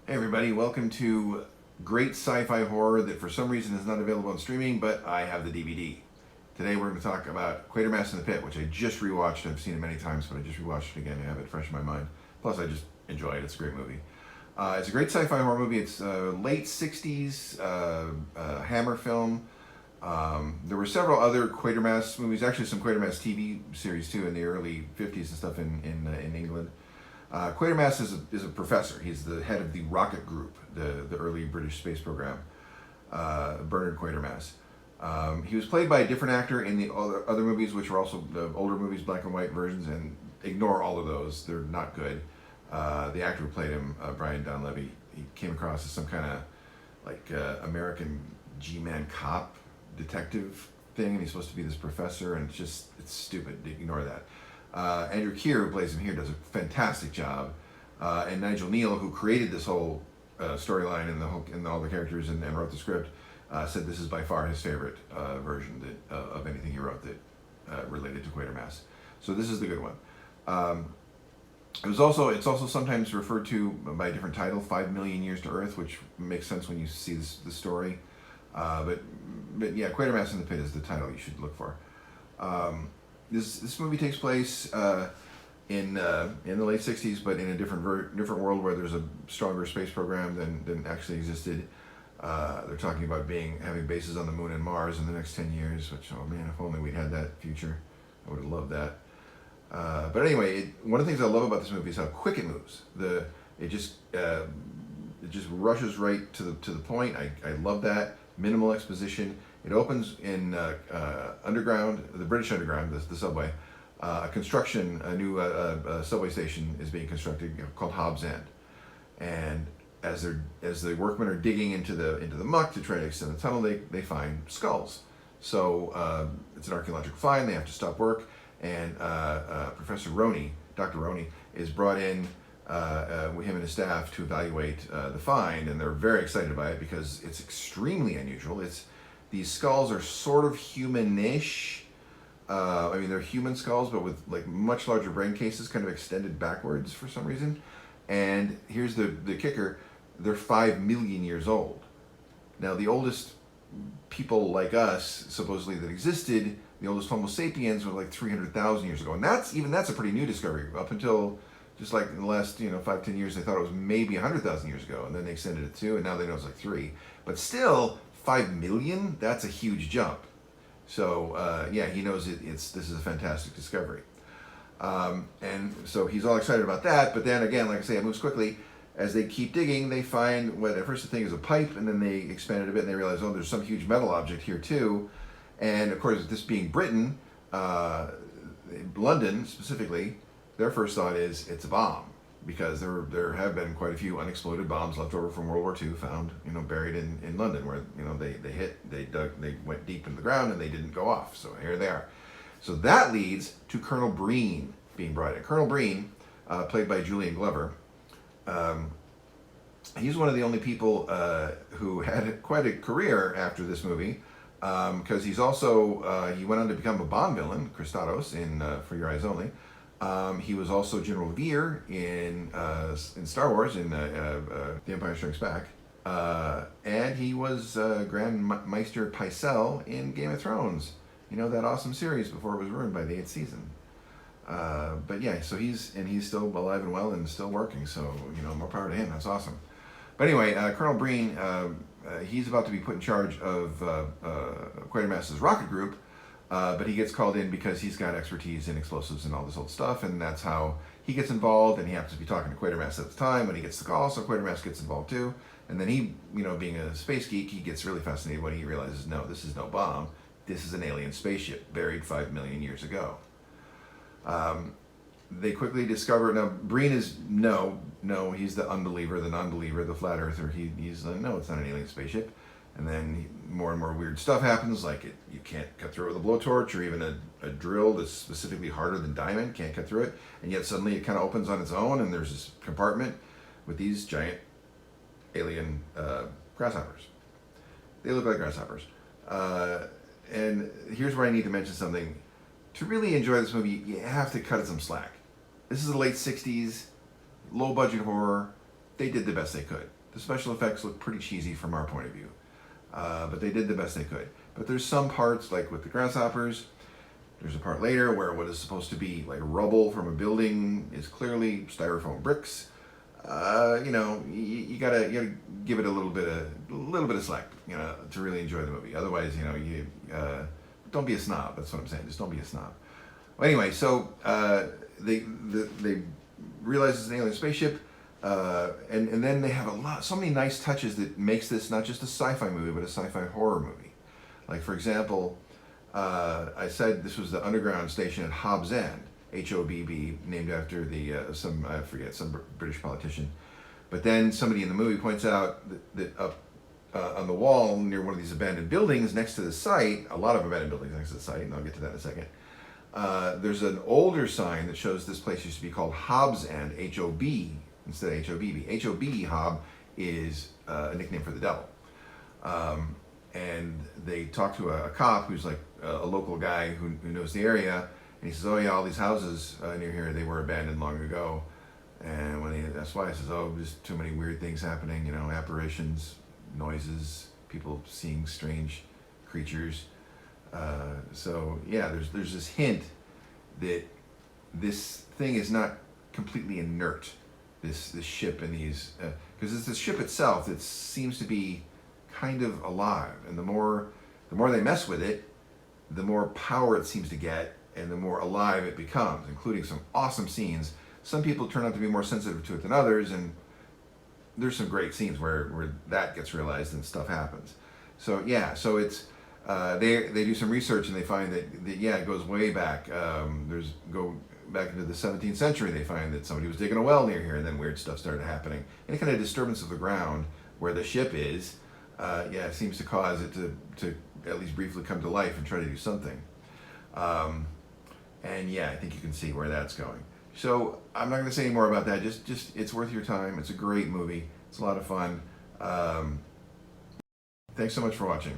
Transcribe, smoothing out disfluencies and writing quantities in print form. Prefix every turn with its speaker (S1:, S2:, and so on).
S1: Hey everybody, welcome to great sci-fi horror that for some reason is not available on streaming, but I have the DVD. Today we're going to talk about Quatermass in the Pit, which I just rewatched. I've seen it many times, but I just rewatched it again to have it fresh in my mind. Plus, I just enjoy it. It's a great movie. It's a great sci-fi horror movie. It's late 60s Hammer film. There were several other Quatermass movies, actually some Quatermass TV series too in the early 50s and stuff in England. Quatermass is a professor. He's the head of the rocket group, the early British space program, Bernard Quatermass. He was played by a different actor in the other movies, which were also the older movies, black and white versions, and ignore all of those. They're not good. The actor who played him, Brian Donlevy, he came across as some kind of like American G-man cop detective thing, and he's supposed to be this professor, and it's stupid. Ignore that. Andrew Keir, who plays him here, does a fantastic job, and Nigel Neal, who created this whole storyline and all the characters and wrote the script, said this is by far his favorite version of anything he wrote that related to Quatermass. So this is the good one. It's also sometimes referred to by a different title, 5 Million Years to Earth, which makes sense when you see the story. But yeah, Quatermass in the Pit is the title you should look for. This movie takes place in the late 60s, but in a different world where there's a stronger space program than actually existed. They're talking about having bases on the moon and Mars in the next 10 years, which, oh man, if only we'd had that future. I would have loved that. But anyway, one of the things I love about this movie is how quick it moves. It just rushes right to the point. I love that. Minimal exposition. It opens in underground, the British Underground, the subway. A new subway station is being constructed called Hobbs End, and as the workmen are digging into the muck to try to extend the tunnel, they find skulls. So it's an archaeological find. They have to stop work, and Professor Roney, Dr. Roney, is brought in with him and his staff to evaluate the find, and they're very excited by it because it's extremely unusual. These skulls are sort of humanish. I mean, they're human skulls, but with like much larger brain cases, kind of extended backwards for some reason. And here's the kicker: they're 5 million years old. Now, the oldest people like us, supposedly that existed, the oldest Homo sapiens, was like 300,000 years ago, and that's a pretty new discovery. Up until just like in the last 5-10 years, they thought it was maybe 100,000 years ago, and then they extended it to 2, and now they know it's like 3. But still, 5 million, that's a huge jump. So yeah, he knows this is a fantastic discovery. And so he's all excited about that, but then again, like I say, it moves quickly. As they keep digging, they find what at first the thing is a pipe, and then they expand it a bit, and they realize, oh, there's some huge metal object here too. And of course, this being Britain, London specifically, their first thought is it's a bomb, because there have been quite a few unexploded bombs left over from World War II found, buried in London, where they went deep into the ground and they didn't go off. So here they are. So that leads to Colonel Breen being brought in. Colonel Breen, played by Julian Glover, he's one of the only people who had quite a career after this movie, because he's also he went on to become a Bond villain, Christados in For Your Eyes Only. He was also General Veer in Star Wars in The Empire Strikes Back, and he was Grand Maester Pycelle in Game of Thrones. That awesome series before it was ruined by the 8th season. But yeah, so he's still alive and well and still working. So more power to him. That's awesome. But anyway, Colonel Breen, he's about to be put in charge of Quatermass's rocket group. But he gets called in because he's got expertise in explosives and all this old stuff, and that's how he gets involved. And he happens to be talking to Quatermass at the time when he gets the call, so Quatermass gets involved too. And then he, being a space geek, he gets really fascinated when he realizes, no, this is no bomb. This is an alien spaceship buried 5 million years ago. They quickly discover, now Breen is, no, he's the unbeliever, the non-believer, the flat earther. He's like, no, it's not an alien spaceship. And then more and more weird stuff happens, like you can't cut through it with a blowtorch, or even a drill that's specifically harder than diamond can't cut through it. And yet suddenly it kind of opens on its own, and there's this compartment with these giant alien grasshoppers. They look like grasshoppers. And here's where I need to mention something. To really enjoy this movie, you have to cut it some slack. This is the late 60s, low budget horror. they did the best they could. The special effects look pretty cheesy from our point of view, but they did the best they could. But there's some parts, like with the grasshoppers, there's a part later where what is supposed to be like rubble from a building is clearly styrofoam bricks. You gotta give it a little bit of slack, to really enjoy the movie. Otherwise, you don't be a snob. That's what I'm saying. Just don't be a snob. Well, anyway, so they realize it's an alien spaceship, and then they have so many nice touches that makes this not just a sci-fi movie, but a sci-fi horror movie. Like, for example, I said this was the underground station at Hobbs End, HOBB, named after some British politician. But then somebody in the movie points out that up on the wall near one of these abandoned buildings next to the site, a lot of abandoned buildings next to the site, and I'll get to that in a second, there's an older sign that shows this place used to be called Hobbs End, H-O-B, instead of H-O-B-B. H-O-B, Hob, is a nickname for the devil. And they talk to a cop who's like a local guy who knows the area, and he says, oh yeah, all these houses near here, they were abandoned long ago. And that's why he says, oh, there's too many weird things happening, apparitions, noises, people seeing strange creatures. So yeah, there's this hint that this thing is not completely inert, this ship and these, because it's the ship itself that seems to be kind of alive, and the more they mess with it, the more power it seems to get, and the more alive it becomes, including some awesome scenes. Some people turn out to be more sensitive to it than others, and there's some great scenes where that gets realized and stuff happens. So yeah, so it's they do some research and they find that yeah, it goes way back. Go back into the 17th century. They find that somebody was digging a well near here, and then weird stuff started happening. Any kind of disturbance of the ground where the ship is, it seems to cause it to at least briefly come to life and try to do something. And yeah, I think you can see where that's going. So I'm not going to say any more about that. Just it's worth your time. It's a great movie. It's a lot of fun. Thanks so much for watching.